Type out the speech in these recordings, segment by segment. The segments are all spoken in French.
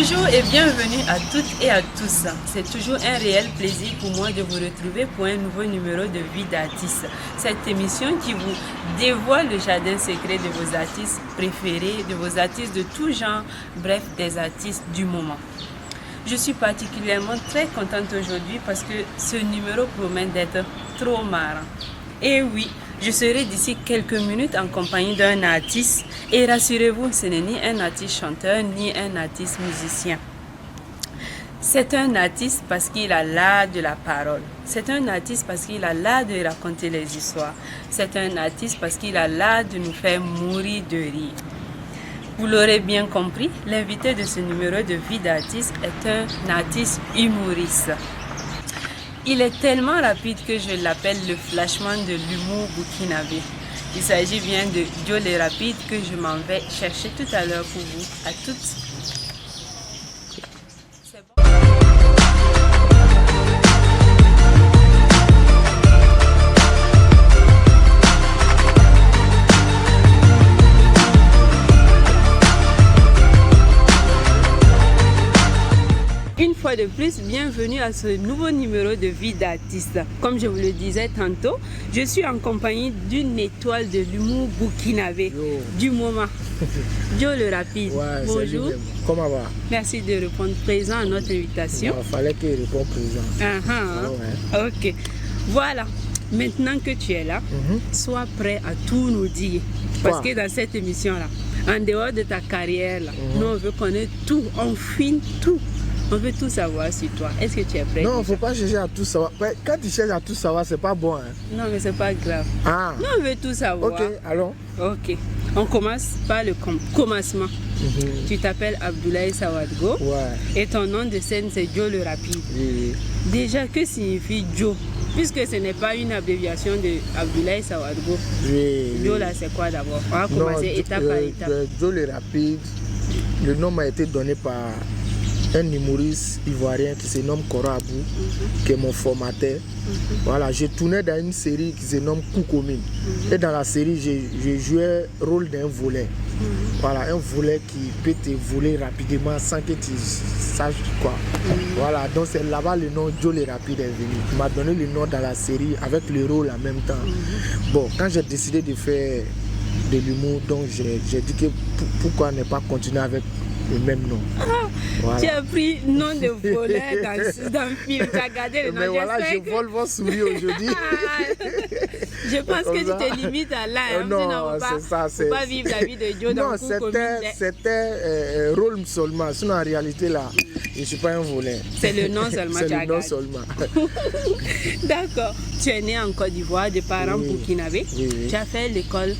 Bonjour et bienvenue à toutes et à tous. C'est toujours un réel plaisir pour moi de vous retrouver pour un nouveau numéro de Vie d'artiste. Cette émission qui vous dévoile le jardin secret de vos artistes préférés, de vos artistes de tout genre, bref, des artistes du moment. Je suis particulièrement très contente aujourd'hui parce que ce numéro promet d'être trop marrant. Et oui, je serai d'ici quelques minutes en compagnie d'un artiste. Et rassurez-vous, ce n'est ni un artiste chanteur, ni un artiste musicien. C'est un artiste parce qu'il a l'art de la parole. C'est un artiste parce qu'il a l'art de raconter les histoires. C'est un artiste parce qu'il a l'art de nous faire mourir de rire. Vous l'aurez bien compris, l'invité de ce numéro de Vie d'artiste est un artiste humoriste. Il est tellement rapide que je l'appelle le flashman de l'humour burkinabé. Il s'agit bien de Joe le Rapide que je m'en vais chercher tout à l'heure pour vous. À toutes. C'est bon. Une fois de plus, bienvenue à ce nouveau numéro de Vie d'artiste. Comme je vous le disais tantôt, je suis en compagnie d'une étoile de l'humour burkinabé du moment, Joe le Rapide. Ouais, bonjour. Comment va? Merci de répondre présent à notre invitation. Il fallait qu'il réponde présent. Ok. Voilà. Maintenant que tu es là, sois prêt à tout nous dire. Parce que dans cette émission-là, en dehors de ta carrière, là, nous on veut connaître tout, on fine tout. On veut tout savoir sur toi. Est-ce que tu es prêt? Non, il ne faut pas chercher à tout savoir. Quand tu cherches à tout savoir, c'est pas bon. Hein? Non, mais c'est pas grave. Ah. Non, on veut tout savoir. Ok, allons. Ok. On commence par le commencement. Tu t'appelles Abdoulaye Sawadgo. Ouais. Et ton nom de scène, c'est Joe le Rapide. Oui. Déjà, que signifie Joe? Puisque ce n'est pas une abréviation de Abdoulaye Sawadgo. Oui. Joe, là, c'est quoi d'abord? On va commencer étape par étape. Joe le Rapide, le nom m'a été donné par un humoriste ivoirien qui se nomme Koro Abou, qui est mon formateur. Voilà, je tournais dans une série qui se nomme Koukoumine. Et dans la série, je jouais le rôle d'un volet. Voilà, un volet qui peut te voler rapidement sans que tu saches quoi. Voilà, donc c'est là-bas le nom Joe le Rapide est venu. Il m'a donné le nom dans la série avec le rôle en même temps. Bon, quand j'ai décidé de faire de l'humour, donc j'ai dit que pourquoi ne pas continuer avec le même nom. Voilà. Tu as pris nom de voleur dans le film, tu as gardé le nom. Mais voilà, je vole vos souris aujourd'hui. Je pense que tu te limites à là. Non, c'est ça. Faut pas vivre la vie de Joe dans le coup. C'était rôle seulement. Sinon, en réalité, là, je ne suis pas un voleur. C'est le nom seulement. C'est le nom seulement. D'accord. Tu es né en Côte d'Ivoire de parents burkinabés. Oui. Tu as fait l'école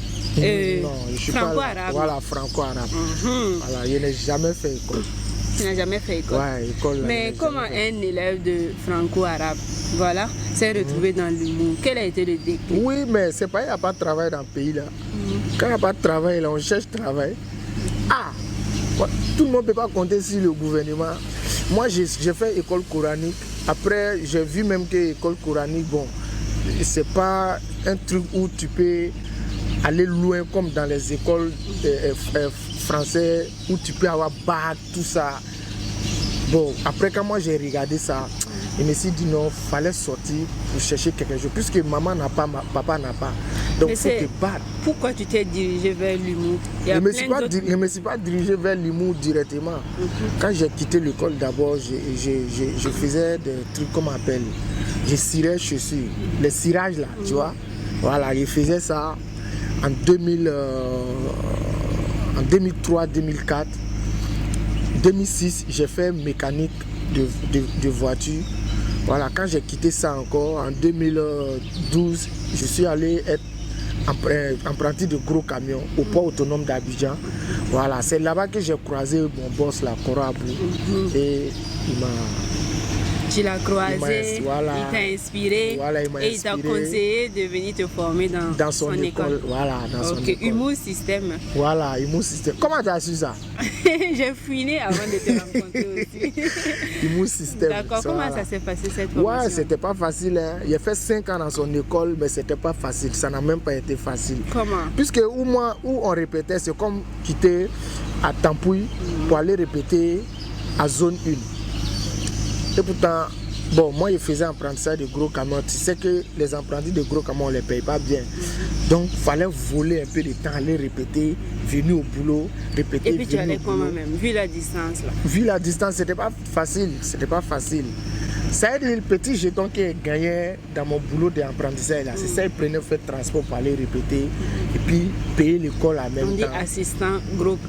franco-arabe. Voilà, franco-arabe. Voilà, je n'ai jamais fait école. Tu n'as jamais fait école. Ouais, école. Mais comment un élève de franco-arabe, voilà, s'est retrouvé dans l'humour? Quel a été le déclic? Oui, mais c'est pas, il n'y a pas de travail dans le pays là. Quand il n'y a pas de travail là, on cherche travail. Ah, tout le monde ne peut pas compter sur le gouvernement. Moi, j'ai fait école coranique. Après, j'ai vu même que l'école coranique, bon, c'est pas un truc où tu peux aller loin comme dans les écoles françaises où tu peux avoir bac, tout ça. Bon, après quand moi j'ai regardé ça, je me suis dit non, il fallait sortir pour chercher quelque chose. Puisque maman n'a pas, papa n'a pas. Donc il faut te battre. Pourquoi tu t'es dirigé vers l'humour? Je ne me suis pas dirigé vers l'humour directement. Quand j'ai quitté l'école d'abord, je faisais des trucs qu'on appelle, je cirais chaussures, les cirages là, tu vois. Voilà, je faisais ça en 2003, 2004, 2006, j'ai fait mécanique de voiture. Voilà, quand j'ai quitté ça encore, en 2012, je suis allé être apprenti de gros camions au port autonome d'Abidjan. Voilà, c'est là-bas que j'ai croisé mon boss, la Koro Abou, et il m'a... Tu l'as croisé, voilà, il t'a inspiré, voilà, et il t'a conseillé de venir te former dans son école. Voilà, dans son école. Humour système. Voilà, humour système. Comment tu as su ça? J'ai fouiné avant de te rencontrer aussi. Humour système. D'accord, comment ça s'est passé cette formation? Ouais, c'était pas facile. Hein. J'ai fait 5 ans dans son école, mais c'était pas facile. Ça n'a même pas été facile. Comment? Puisque où on répétait, c'est comme quitter à Tampouille pour aller répéter à zone 1. Et pourtant, bon, moi, je faisais apprentissage de gros camions. Tu sais que les apprentis de gros camions, on ne les paye pas bien. Donc, il fallait voler un peu de temps, aller répéter, venir au boulot, répéter. Et puis, tu allais comment même, vu la distance là? Vu la distance, c'était pas facile. C'était pas facile. Ça a été le petit jeton qui gagnait dans mon boulot d'apprentissage là. C'est ça, il prenait fait transport pour aller répéter et puis payer l'école en même temps. On dit assistant,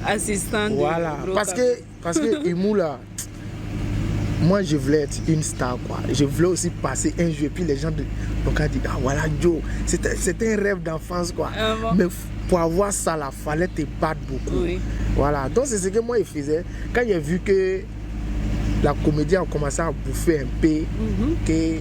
assistant. Voilà, parce que Imou là, moi je voulais être une star quoi. Je voulais aussi passer un jeu et puis les gens donc ont dit ah voilà Joe, c'était un rêve d'enfance quoi. Mais pour avoir ça là, fallait te battre beaucoup. Oui. Voilà, donc c'est ce que moi je faisais quand j'ai vu que la comédie a commencé à bouffer un peu que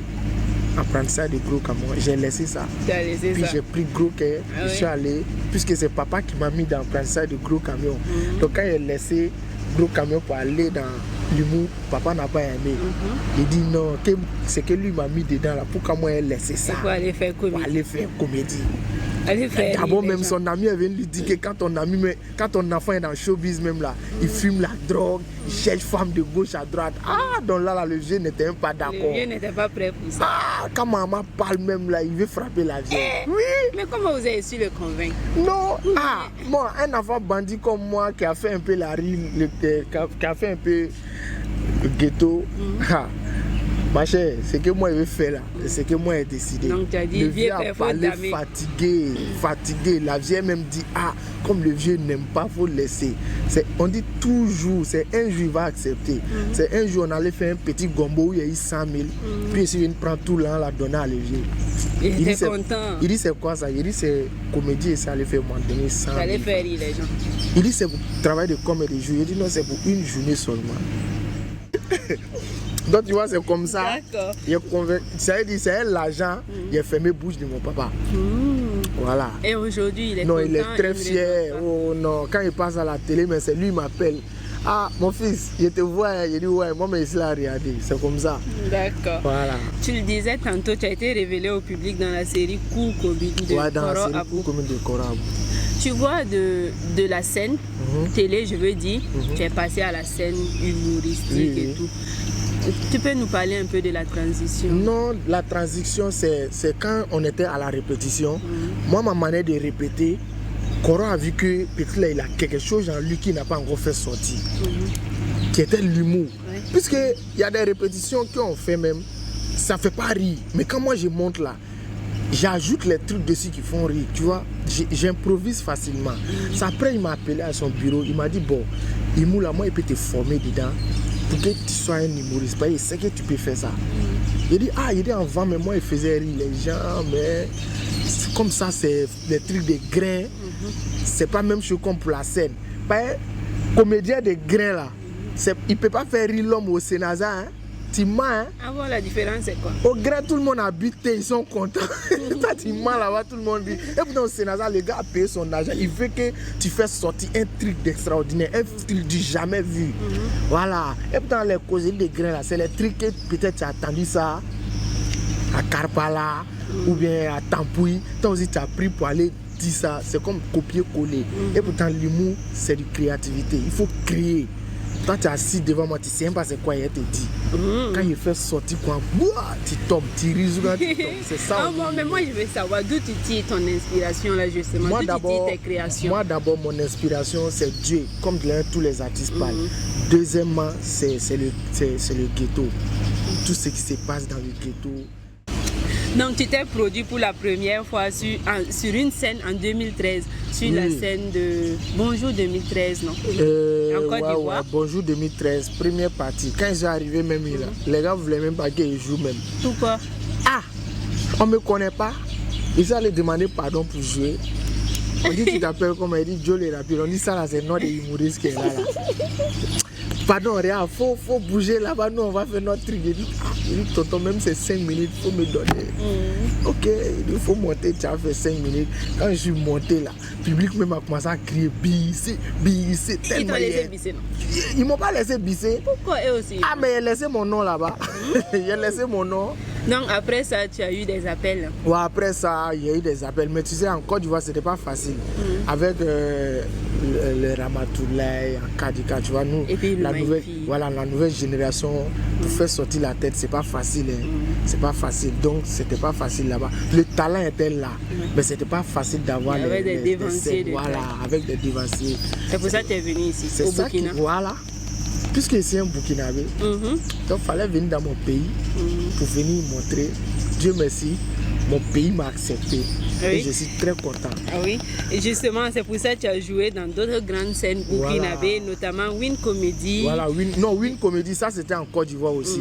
apprentissage de gros camions. J'ai laissé ça. Puis j'ai pris gros que je suis allé, puisque c'est papa qui m'a mis dans l'apprentissage de gros camions. Donc quand j'ai laissé gros camion pour aller dans l'humour, papa n'a pas aimé. Il dit non, c'est que lui m'a mis dedans là. Pourquoi moi j'ai laissé ça? Pour aller faire comédie. Pour aller faire comédie. D'abord même son ami est venu lui dire que quand ton enfant est dans le showbiz même là, il fume la drogue, il cherche femme de gauche à droite. Ah, donc là le vieux n'était même pas d'accord. Le vieux n'était pas prêt pour ça. Ah, quand maman parle même là, il veut frapper la vieille. Oui. Mais comment vous avez su le convaincre? Non. Ah, moi, un enfant bandit comme moi qui a fait un peu la rue, qui a fait un peu le ghetto. Ah. Ma chère, ce que moi je vais faire là, c'est ce que moi j'ai décidé. Donc tu as dit, le vieux a parlé fatigué. La vieille même dit, ah, comme le vieux n'aime pas, il faut le laisser. On dit toujours, c'est un jour il va accepter. C'est un jour on allait faire un petit gombo où il y a eu 100 000. Puis ici il prend tout l'an, la donner à le vieux. Il était content. Il dit c'est quoi ça? Il dit c'est comédie et ça allait faire m'en donner 100 000. Ça allait faire rire les gens. Il dit c'est pour travail de comédie jour. Il dit non, c'est pour une journée seulement. Donc tu vois, c'est comme ça. D'accord. Ça dit, c'est l'argent, il a fermé bouche de mon papa. Voilà. Et aujourd'hui, il est non, content. Il est très fier. Oh non, quand il passe à la télé, mais c'est lui qui m'appelle. Ah, mon fils, je te vois. Il dit, ouais, moi, mais il a regardé. C'est comme ça. D'accord. Voilà. Tu le disais tantôt, tu as été révélé au public dans la série Koukobi de Koro Abou. Tu vois de la scène télé, je veux dire, tu es passé à la scène humoristique et tout. Tu peux nous parler un peu de la transition? Non, la transition, c'est quand on était à la répétition. Moi, ma manière de répéter, Koro a vu que peut-être là, il a quelque chose en lui qui n'a pas encore fait sortir, qui était l'humour. Puisqu'il y a des répétitions qu'on fait même, ça ne fait pas rire. Mais quand moi je monte là, j'ajoute les trucs dessus qui font rire, tu vois. J'improvise facilement. Après, il m'a appelé à son bureau, il m'a dit, bon, Imou là, moi, il peut te former dedans pour que tu sois un humoriste. Il sait que tu peux faire ça. Il dit, ah, il dit avant, mais moi, il faisait rire les gens, mais comme ça, c'est des trucs de grains. C'est pas même chose comme pour la scène. Comédien de grains là, il peut pas faire rire l'homme au Sénasa, hein. Tu mens, hein? Ah bon, la différence c'est quoi? Au grain, tout le monde habite, ils sont contents. Toi, tu mens là-bas, tout le monde dit. Et puis dans le Sénasa, le gars a payé son argent. Il veut que tu fasses sortir un truc d'extraordinaire, un truc du jamais vu. Voilà. Et puis dans les causeries de grains là, c'est les trucs que peut-être tu as attendu ça à Karpala ou bien à Tampouy. Toi aussi, tu as pris pour aller dire ça. C'est comme copier-coller. Et pourtant, l'humour, c'est de créativité. Il faut créer. Quand tu es assis devant moi, tu ne sais même pas c'est quoi il te dit. Quand il fait sortir quoi, tu tombes, tu rises, c'est ça. Ah bon, mais moi je veux savoir d'où tu tires ton inspiration là justement, d'où tu tires tes créations. Moi d'abord, mon inspiration c'est Dieu, comme tous les artistes parlent. Deuxièmement, c'est le ghetto. Tout ce qui se passe dans le ghetto. Donc tu t'es produit pour la première fois sur une scène en 2013, sur la scène de Bonjour 2013, non? En Côte d'Ivoire. Bonjour 2013, première partie. Quand ils sont arrivés même là, les gars ne voulaient même pas qu'ils jouent même. Pourquoi? Ah, on ne me connaît pas. Ils allaient demander pardon pour jouer. On dit tu t'appelles comment? Il dit Joe les rapides. On dit ça là, c'est notre humoriste qui est là. Pardon, rien, faut bouger là-bas, nous on va faire notre truc. Il dit, tonton, même c'est 5 minutes, il faut me donner. Ok, il faut monter, tu as fait 5 minutes. Quand je suis monté là, le public même a commencé à crier bisser. Ils t'ont laissé bisser, non? Ils m'ont pas laissé bisser. Pourquoi eux aussi? Ah, mais il a laissé mon nom là-bas. Il a laissé mon nom. Donc après ça, tu as eu des appels? Ouais, après ça, il y a eu des appels. Mais tu sais, en Côte d'Ivoire, c'était pas facile. Avec le Ramatoulaye, en Kadika, tu vois, nous, la nouvelle génération, pour faire sortir la tête, c'est pas facile, hein. C'est pas facile, donc c'était pas facile là-bas. Le talent était là, mais c'était pas facile d'avoir des dévanciers. Voilà, avec des dévanciers. C'est pour ça que tu es venu ici, au Burkina. Voilà. Puisque c'est un Burkinabé, donc il fallait venir dans mon pays pour venir montrer. Dieu merci, mon pays m'a accepté. Et je suis très content. Oui, et justement, c'est pour ça que tu as joué dans d'autres grandes scènes burkinabées, notamment Win Comedy. Voilà, Win Comedy, ça c'était en Côte d'Ivoire aussi.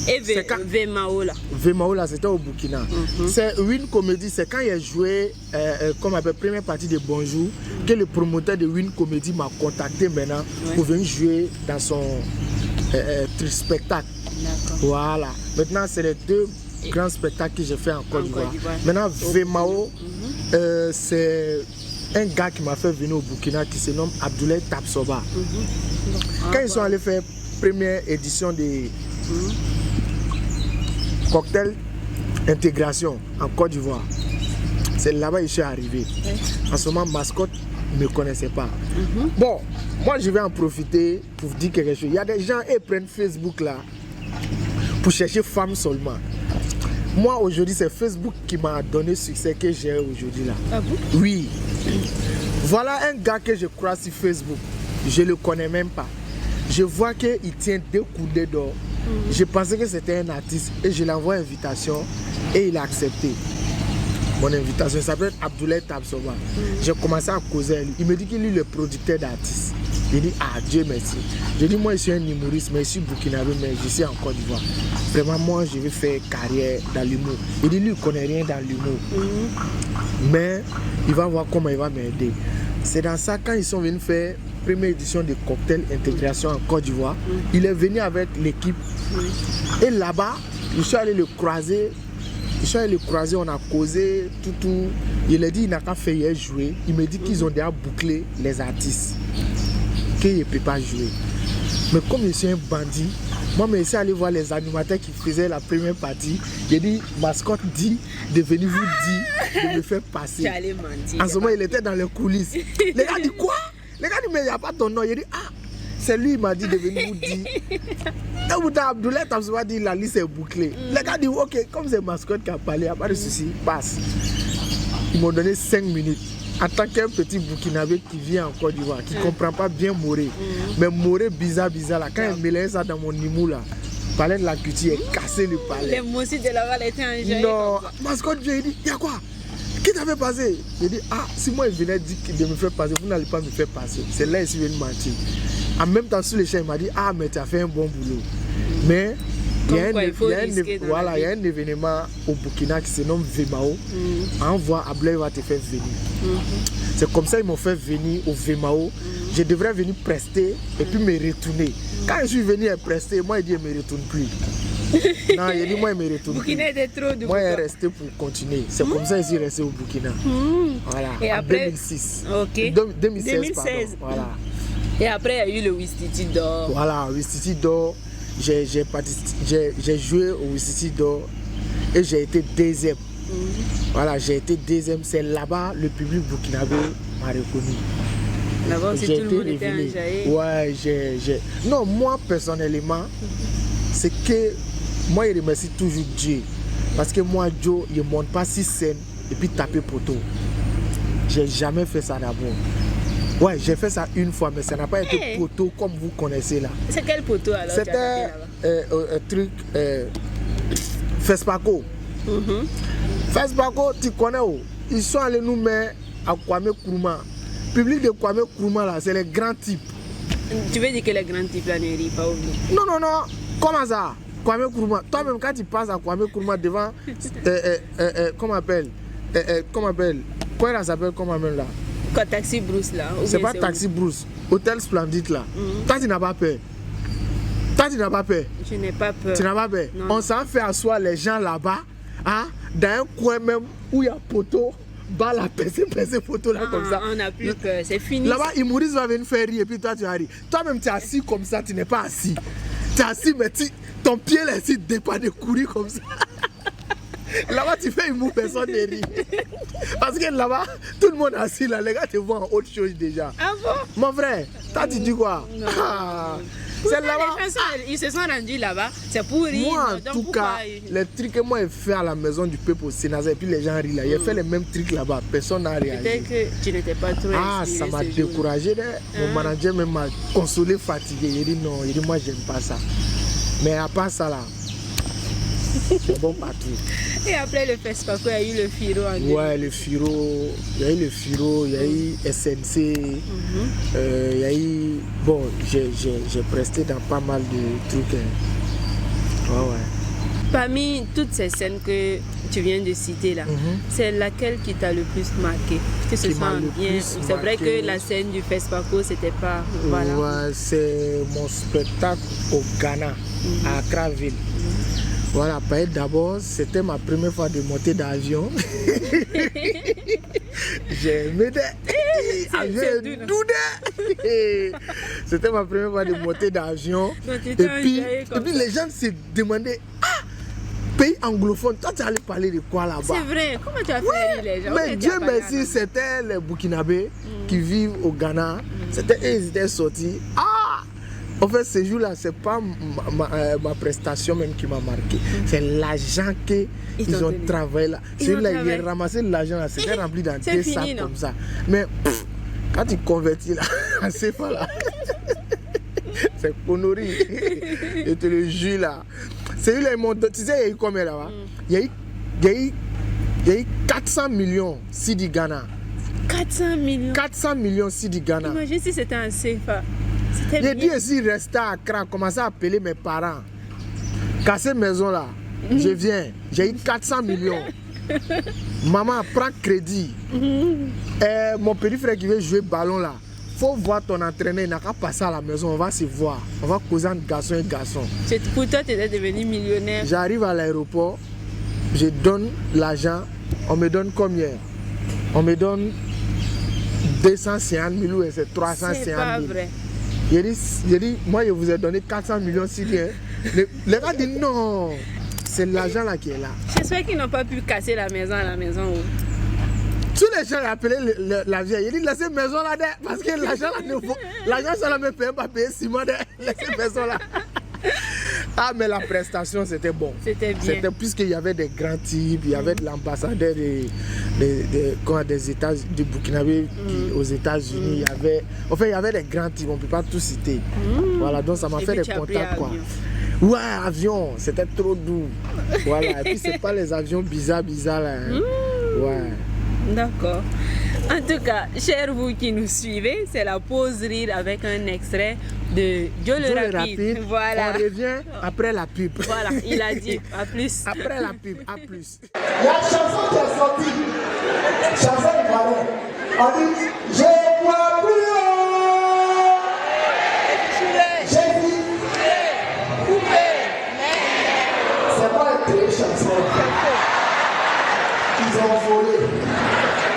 Et Vemao là. Vemao là, c'était au Burkina. C'est Win Comedy, c'est quand il a joué, comme la première partie de Bonjour, que le promoteur de Win Comedy m'a contacté maintenant pour venir jouer dans son spectacle. Voilà. Maintenant, c'est les deux grands spectacles que j'ai fait en Côte d'Ivoire. Maintenant, Vemao, c'est un gars qui m'a fait venir au Burkina qui se nomme Abdoulaye Tabsoba. Quand ils sont allés faire première édition de cocktail intégration en Côte d'Ivoire, c'est là-bas que je suis arrivé. En ce moment, Mascotte ne me connaissait pas. Bon, moi je vais en profiter pour vous dire quelque chose. Il y a des gens qui prennent Facebook là pour chercher femmes seulement. Moi aujourd'hui c'est Facebook qui m'a donné succès que j'ai aujourd'hui là. Ah bon? Oui. Voilà un gars que je crois sur Facebook. Je le connais même pas. Je vois qu'il tient 2 coudées d'or. Je pensais que c'était un artiste et je lui envoie une invitation et il a accepté. Mon invitation, il s'appelle Abdoulaye Tabsoba. J'ai commencé à causer avec lui. Il me dit qu'il est le producteur d'artistes. Il dit, ah Dieu merci. Je dis, moi je suis un humoriste, mais je suis burkinabé, mais je suis en Côte d'Ivoire. Vraiment, moi je vais faire carrière dans l'humour. Il dit, lui, il ne connaît rien dans l'humour. Mais il va voir comment il va m'aider. C'est dans ça, quand ils sont venus faire première édition de cocktail intégration en Côte d'Ivoire, il est venu avec l'équipe. Et là-bas, je suis allé le croiser. On a causé, tout. Il a dit, il n'a qu'à faire jouer. Il me dit qu'ils ont déjà bouclé les artistes. Qu'il ne peut pas jouer. Mais comme je suis un bandit, moi, je suis allé voir les animateurs qui faisaient la première partie. J'ai dit, Mascotte dit de venir vous dire de me faire passer. En ce moment, il était dans les coulisses. Les gars disent quoi? Les gars disent, mais il n'y a pas ton nom. Il dit, ah, c'est lui, il m'a dit de venir vous dire. Et vous Abdoulaye Tabsoba dit, la liste est bouclée. Les gars disent, ok, comme c'est Mascotte qui a parlé, il n'y a pas de souci, passe. Ils m'ont donné 5 minutes. En tant qu'un petit Burkinabé qui vient en Côte d'Ivoire, qui ne comprend pas bien Moré, mais Moré bizarre là, quand il mélange ça dans mon nimou là, le palais de la culture est cassé le palais. Les mousses de Laval étaient enjaillées. Non, Mascotte vient, il dit, il y a quoi? Qui t'avait passé? Il dit, ah, si moi il venait dire de me faire passer, vous n'allez pas me faire passer. C'est là qu'il vient mentir. En même temps, sur les chaînes, il m'a dit, ah, mais tu as fait un bon boulot. Mais il y a un événement au Burkina qui se nomme Vemao. Envoie, Abdoulaye va te faire venir. C'est comme ça qu'ils m'ont fait venir au Vemao. Je devrais venir prester et puis me retourner. Quand je suis venu prester, moi il dit, je ne me retourne plus. Non, il dit, moi je me retourne plus. Moi je suis resté pour continuer. C'est comme ça que je suis resté au Burkina. Voilà, et en après, 2006. 2016. Pardon. Voilà. Et après, il y a eu le Wistiti d'or. Voilà, Wistiti d'or. J'ai joué au Wistiti d'or et j'ai été deuxième. Voilà, j'ai été deuxième. C'est là-bas le public burkinabé m'a reconnu. Là-bas aussi, tout le monde était enjaillé. Ouais, non, moi personnellement, c'est que moi je remercie toujours Dieu. Parce que moi, Joe, il ne monte pas 6 scènes et puis taper poteau. J'ai jamais fait ça d'abord. Ouais, j'ai fait ça une fois, mais ça n'a pas été poteau comme vous connaissez là. C'est quel poteau alors? C'était un truc Fespaco. Fespaco, tu connais où? Ils sont allés nous mettre à Kwame Nkrumah. Le public de Kwame Nkrumah là, c'est les grands types. Tu veux dire que les grands types là ne rient pas au bout? Non. Comment ça? Kwame Nkrumah. Toi-même, quand tu passes à Kwame Nkrumah devant. Comment appelle? Quoi ça s'appelle? Comment appelle là? Quoi, Taxi Bruce là? C'est pas Taxi Bruce. Hôtel Splendide là. Toi, tu n'as pas peur. Je n'ai pas peur. Tu n'as pas peur? Non. On s'en fait asseoir les gens là-bas, hein, dans un coin même où il y a poteau, bas la percer photo là comme ça. On n'a plus peur, c'est fini. Là-bas, humoriste va venir faire rire et puis toi tu vas rire. Toi-même tu es assis comme ça, tu n'es pas assis. Tu es assis mais ton pied là ici dépend de courir comme ça. Là-bas, tu fais humour, personne ne rit. Parce que là-bas, tout le monde est assis là, les gars te voient en autre chose déjà. Ah bon? Mon frère, toi tu dis quoi? C'est là-bas. Ils se sont rendus là-bas, c'est pour rire. Moi, en tout cas, les trucs que moi j'ai fait à la maison du peuple au Sénat, et puis les gens rient là. J'ai fait les mêmes trucs là-bas, personne n'a réagi. Peut-être que tu n'étais pas trop inspiré. Ça m'a découragé. Mon manager même m'a consolé, fatigué. Il dit non, il dit moi j'aime pas ça. Mais à part ça là, c'est bon partout. Et après le FESPACO, il y a eu le FIRO en ouais, le FIRO, il y a eu le FIRO, il y a eu SNC, il y a eu... Bon, j'ai presté dans pas mal de trucs. Ouais, ouais. Parmi toutes ces scènes que tu viens de citer là, c'est laquelle qui t'a le plus marqué? Que ce soit bien. C'est vrai que la scène du FESPACO, c'était pas... Voilà. Ouais, c'est mon spectacle au Ghana, à Accra-Ville. Voilà, d'abord, c'était ma première fois de monter d'avion. J'ai mis des avions doudés. C'était ma première fois de monter d'avion. Et puis les gens se demandaient, pays anglophone, toi tu allais parler de quoi là-bas? C'est vrai, comment tu as fait les gens? Mais Dieu merci, c'était les Burkinabés qui vivent au Ghana. C'était eux, ils étaient sortis. En fait, ce jour-là, ce n'est pas ma prestation même qui m'a marqué. C'est l'argent qu'ils ont travaillé là. Celui-là, il a ramassé l'argent là, c'était rempli dans des sacs comme ça. Mais quand tu convertis là, en CFA là, c'est connerie. Je te le jure là. Celui-là, tu sais, il y a eu combien là-bas? Il y a eu 400 millions Cedi Ghana. 400 millions? 400 millions Cedi Ghana. Imagine si c'était un CFA. J'ai dit ici, rester à Accra, commencer à appeler mes parents. Casser maison là, je viens, j'ai eu 400 millions. Maman, prends crédit. Mon petit frère qui veut jouer ballon là, faut voir ton entraîneur, il n'a qu'à passer à la maison, on va se voir. On va causer entre garçon et garçon. Pour toi, tu étais devenu millionnaire. J'arrive à l'aéroport, je donne l'argent, on me donne combien? On me donne 250 000 ou c'est 350 000. C'est pas vrai. J'ai dit, moi je vous ai donné 400 millions syriens. Les gars disent non, c'est l'argent là qui est là. J'espère qu'ils n'ont pas pu casser la maison à la maison. Tous les gens appelaient la vieille. Il dit laissez maison là parce que l'argent là ne vaut. L'argent ça ne me paye pas payer 6 mois de laissez maison là. Ah mais la prestation c'était bon. C'était bien. C'était puisqu'il y avait des grands types, il y avait de l'ambassadeur des États du Burkinabé aux États-Unis, il y avait des grands types, on ne peut pas tout citer. Voilà, donc ça m'a fait des contacts quoi. Ouais, avion, c'était trop doux. Voilà, et puis c'est pas les avions bizarres là. Ouais. D'accord. En tout cas, chers vous qui nous suivez, c'est la pause rire avec un extrait de Joe le Rapide. Voilà. On revient après la pub. Voilà, il a dit à plus. Après la pub, à plus. Il y a une chanson qui est sortie. Chanson ivoirienne. On dit je crois plus. J'ai dit. C'est pas une très chanson. Ils ont volé.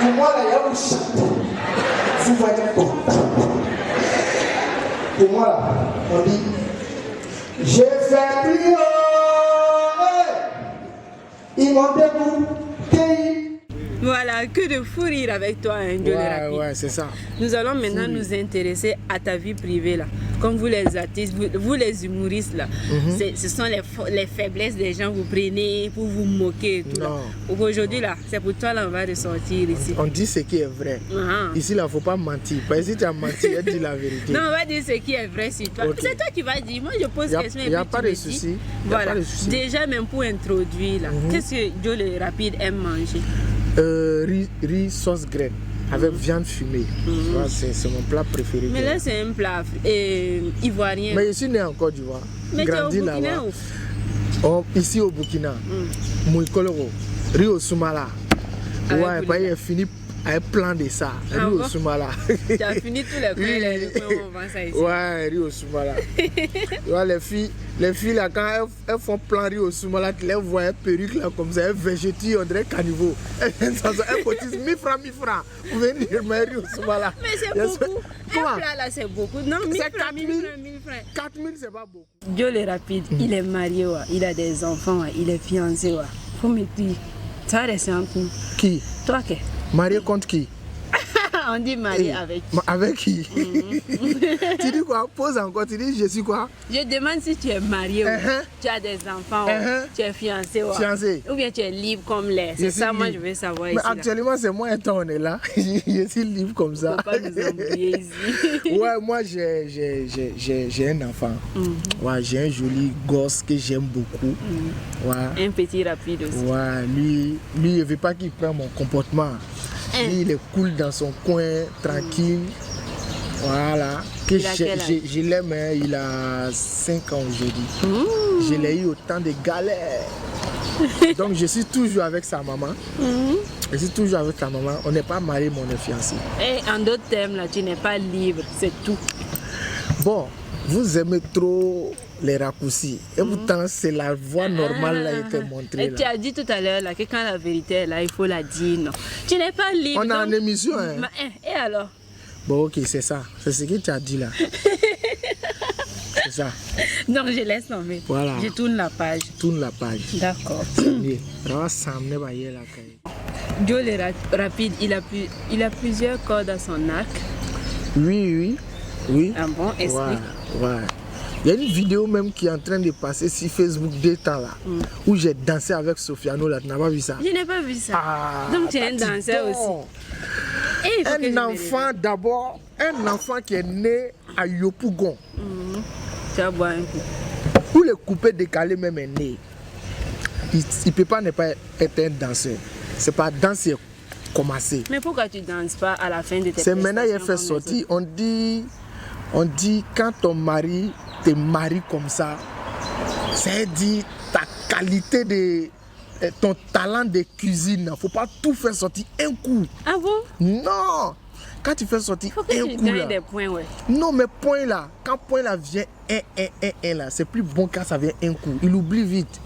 Pour moi, là, il y a un château. Vous voyez content. Pour moi, là, on dit j'ai fait plus haut. Ils m'ont débouté. Voilà, que de fou rire avec toi, hein, Joe le Rapide. Ouais, c'est ça. Nous allons maintenant nous intéresser à ta vie privée là. Comme vous les artistes, vous les humoristes là, ce sont les faiblesses des gens que vous prenez pour vous moquer et tout là. Aujourd'hui là, c'est pour toi là on va ressortir ici. On dit ce qui est vrai. Ici là, faut pas mentir. Parce que si tu as menti, tu dis la vérité. Non, on va dire ce qui est vrai sur toi. C'est toi qui vas dire. Moi je pose question et puis il n'y a pas de souci. Voilà. Déjà même pour introduire là, qu'est-ce que Joe le Rapide aime manger? Riz sauce graine avec viande fumée. C'est mon plat préféré. Mais là c'est un plat ivoirien. Mais je suis né en Côte d'Ivoire. Mais grandi là-bas. Ici au Burkina. Mouikoloro. Riz au Soumala. Ouais, il a fini avec plein de ça. Riz au Soumala. Tu as fini tous les coins où on vend ça ici. Ouais, riz au Soumala. Ouais, les filles là, quand elles font plein riz au Soumala, tu les vois perruque là comme ça, elles végétient, on dirait caniveau. Elles cotisent 1000 francs pour venir riz au Soumala. Mais c'est beaucoup. Un plat là c'est beaucoup. Non, 1000 francs. 4000 c'est pas beaucoup. Joe le Rapide, il est marié, il a des enfants, il est fiancé. faut me dire. Ça va rester entre nous. Qui? Toi, qu'est? Marié contre qui? On dit marié avec qui? Avec qui? Tu dis quoi? Pose encore, tu dis je suis quoi? Je demande si tu es marié, tu as des enfants, tu es fiancé, Fiancé. ou bien tu es libre comme l'air. C'est ça, moi, je veux savoir ici. Mais actuellement, c'est moi et toi, on est là. Je suis libre comme ça. Faut pas nous embrouiller ici. Ouais, moi, j'ai un enfant. Ouais, j'ai un joli gosse que j'aime beaucoup. Ouais. Un petit rapide aussi. Ouais, lui, il ne veut pas qu'il prenne mon comportement. Lui, il est cool dans son coin, tranquille. Voilà. Que je l'aime, hein, il a 5 ans aujourd'hui. Je l'ai eu autant de galères. Donc je suis toujours avec sa maman. Je suis toujours avec sa maman. On n'est pas mariés, mais on est fiancés. Et en d'autres termes, là, tu n'es pas libre, c'est tout. Bon, vous aimez trop les raccourcis. Et pourtant, c'est la voie normale qui a été montrée. Et là. tu as dit tout à l'heure là, que quand la vérité est là, il faut la dire. Non. Tu n'es pas libre. On est en émission. Hein. Et alors? Bon, ok, c'est ça. C'est ce que tu as dit là. C'est ça. Non, je laisse tomber. Voilà. Je tourne la page. Tourne la page. D'accord. Joe le rapide, il a plusieurs cordes à son arc. Oui. Ah bon, explique. Ouais. Il y a une vidéo même qui est en train de passer sur Facebook deux temps là, où j'ai dansé avec Sofiano là. Tu n'as pas vu ça? Je n'ai pas vu ça. Ah, donc tu es un danseur aussi. Un enfant d'abord, un enfant qui est né à Yopougon. Tu vas boire un coup. Où le coupé décalé même est né. Il ne peut pas ne pas être un danseur. C'est pas danser commencer. Mais pourquoi tu ne danses pas à la fin de tes C'est maintenant qu'il fait sortir. On dit quand ton mari te marie comme ça, c'est dit ta qualité de ton talent de cuisine. Il ne faut pas tout faire sortir un coup. Ah bon? Non. Quand tu fais sortir un coup là. Des points, ouais. Non, mais point là, quand point là vient un là, c'est plus bon quand ça vient un coup. Il oublie vite.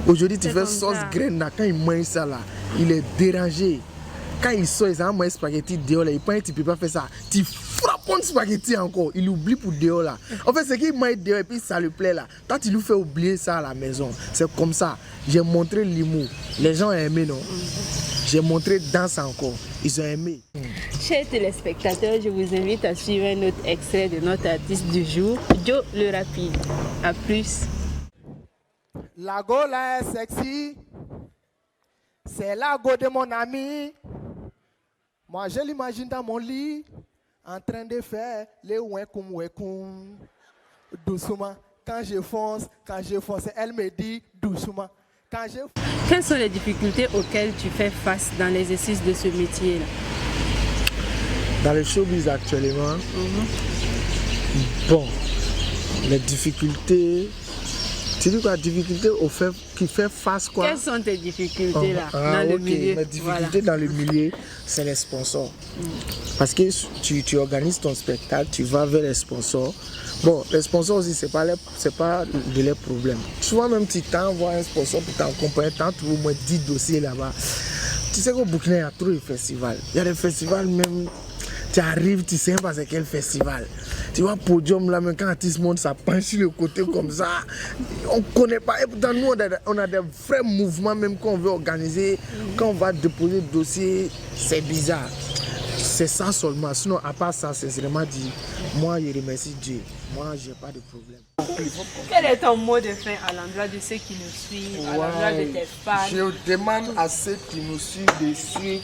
Aujourd'hui, tu fais sauce graine là, quand il mange ça là, il est dérangé. Quand il sort, il a un spaghetti dehors là, il pense que tu ne peux pas faire ça. Tu frappes un spaghetti encore, il oublie pour dehors là. En fait, c'est qu'il mange dehors et puis ça lui plaît là. Toi, tu lui fais oublier ça à la maison. C'est comme ça. J'ai montré l'humour. Les gens ont aimé, non? J'ai montré danse encore. Ils ont aimé. Chers téléspectateurs, je vous invite à suivre un autre extrait de notre artiste du jour, Joe le Rapide. A plus. La go là est sexy. C'est la go de mon ami. Moi, je l'imagine dans mon lit, en train de faire les ouekoum. Doucement. Quand je fonce, elle me dit doucement. Quelles sont les difficultés auxquelles tu fais face dans l'exercice de ce métier-là? Dans le showbiz actuellement, bon, les difficultés, tu dis quoi, difficultés qui fait face quoi? Quelles sont tes difficultés là, dans le milieu? Mes difficultés dans le milieu, c'est les sponsors. Parce que tu organises ton spectacle, tu vas vers les sponsors. Bon, les sponsors aussi, c'est pas de leurs problèmes. Souvent même tu t'envoies un sponsor pour t'accompagner, tu trouves au moins 10 dossiers là-bas. Tu sais qu'au Burkina, il y a trop de festivals. Il y a des festivals même, tu arrives, tu sais pas c'est quel festival. Tu vois, podium là, même quand l'artiste monte, ça penche sur le côté comme ça. On ne connaît pas. Et pourtant, nous, on a des vrais mouvements même qu'on veut organiser. Quand on va déposer le dossier, c'est bizarre. C'est ça seulement. Sinon, à part ça, c'est vraiment dit, moi, je remercie Dieu. Moi, je n'ai pas de problème. Quel est ton mot de fin à l'endroit de ceux qui nous suivent, à l'endroit de tes fans? Je demande à ceux qui nous suivent de suivre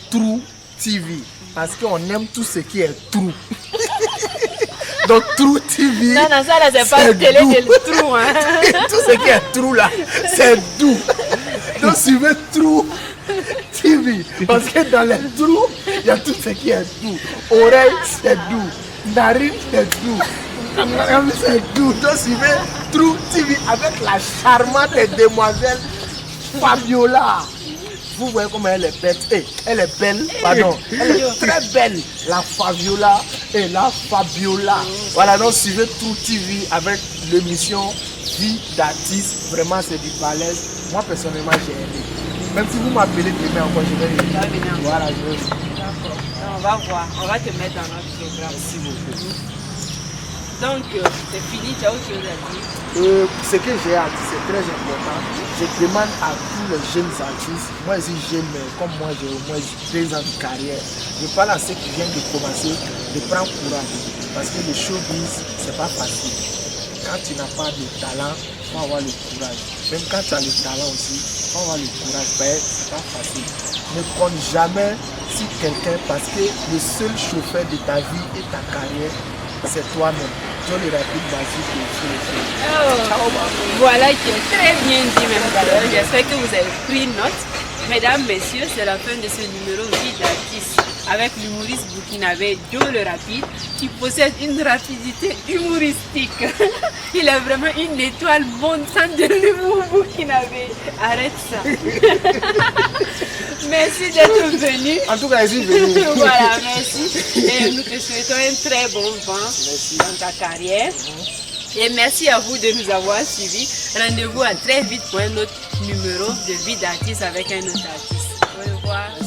True TV. Parce qu'on aime tout ce qui est true. Donc True TV. Non, ça là, c'est pas une télé de true. Hein. Tout ce qui est true là, c'est doux. Donc suivez True TV. Parce que dans les trous, il y a tout ce qui est doux. Oreille, c'est doux. Narine, c'est doux. C'est doux. Donc suivez True TV avec la charmante demoiselle Fabiola. Vous voyez comment elle est belle. Elle est belle, pardon. Elle est très belle. La Fabiola et la Fabiola. Voilà, donc suivez True TV avec l'émission Vie d'artiste. Vraiment, c'est du balèze. Moi, personnellement, j'ai aimé. Même si vous m'appelez demain encore, je vais venir. Voilà, je vais. D'accord. On va voir. On va te mettre dans notre programme. Merci beaucoup. Donc, c'est fini. Tu as autre chose à dire? Ce que j'ai à dire, c'est très important. Je demande à tous les jeunes artistes, moi je suis jeune, mais comme moi j'ai au moins 2 ans de carrière, je parle à ceux qui viennent de commencer, de prendre courage. Parce que le showbiz, c'est pas facile. Quand tu n'as pas de talent, il faut avoir le courage. Même quand tu as le talent aussi, il faut avoir le courage. Ben, c'est pas facile. Ne compte jamais sur quelqu'un parce que le seul chauffeur de ta vie et ta carrière, c'est toi-même. John le rapide basique et tout le Oh, voilà qui est très bien dit, même d'ailleurs. J'espère que vous avez pris note. Mesdames, messieurs, c'est la fin de ce numéro Vie d'artiste avec l'humoriste burkinabé Joe le Rapide qui possède une rapidité humoristique. Il est vraiment une étoile montante de l'humour burkinabé. Arrête ça. Merci d'être venu. En tout cas, je suis venu. Voilà, merci. Et nous te souhaitons un très bon vent dans ta carrière. Et merci à vous de nous avoir suivis. Rendez-vous à très vite pour un autre numéro de Vie d'artiste avec un autre artiste. Au revoir.